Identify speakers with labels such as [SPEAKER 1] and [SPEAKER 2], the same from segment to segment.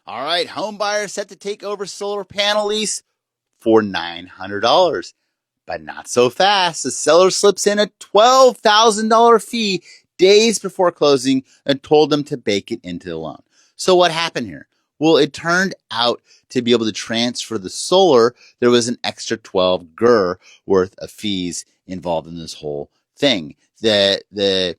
[SPEAKER 1] All right, home buyer set to take over solar panel lease for $900. But not so fast. The seller slips in a $12,000 fee days before closing and told them to bake it into the loan. So what happened here? Well, it turned out to be able to transfer the solar. There was an extra 12 GER worth of fees involved in this whole thing. The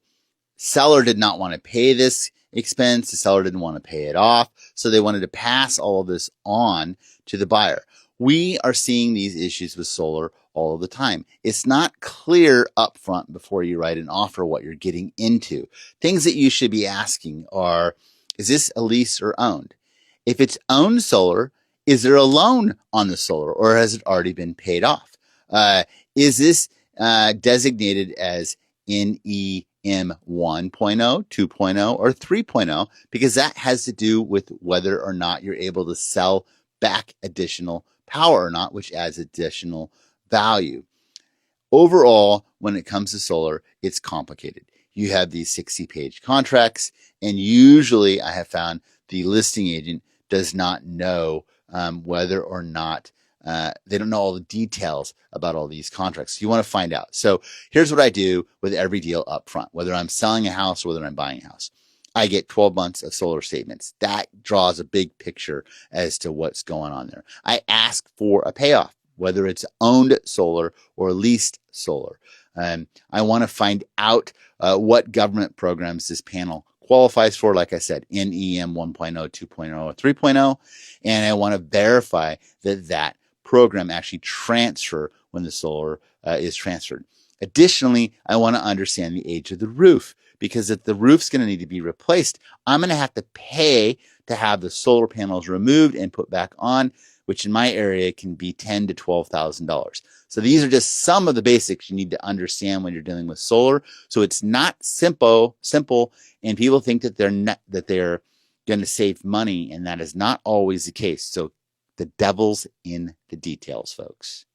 [SPEAKER 1] seller did not want to pay this expense. The seller didn't want to pay it off. So they wanted to pass all of this on to the buyer. We are seeing these issues with solar all of the time. It's not clear upfront before you write an offer what you're getting into. Things that you should be asking are, is this a lease or owned? If it's owned solar, is there a loan on the solar or has it already been paid off? Is this designated as NEM 1.0, 2.0, or 3.0? Because that has to do with whether or not you're able to sell back additional power or not, which adds additional value. Overall, when it comes to solar, it's complicated. You have these 60-page contracts, and usually I have found the listing agent does not know whether or not they don't know all the details about all these contracts. You want to find out. So here's what I do with every deal up front, whether I'm selling a house or whether I'm buying a house. I get 12 months of solar statements. That draws a big picture as to what's going on there. I ask for a payoff, whether it's owned solar or leased solar. I want to find out what government programs this panel qualifies for, like I said, NEM 1.0, 2.0, or 3.0, and I want to verify that that program actually transfer when the solar is transferred. Additionally, I want to understand the age of the roof, because if the roof's going to need to be replaced, I'm going to have to pay to have the solar panels removed and put back on, which in my area can be $10,000 to $12,000. So these are just some of the basics you need to understand when you're dealing with solar. So it's not simple, and people think that they're going to save money, and that is not always the case. So the devil's in the details, folks.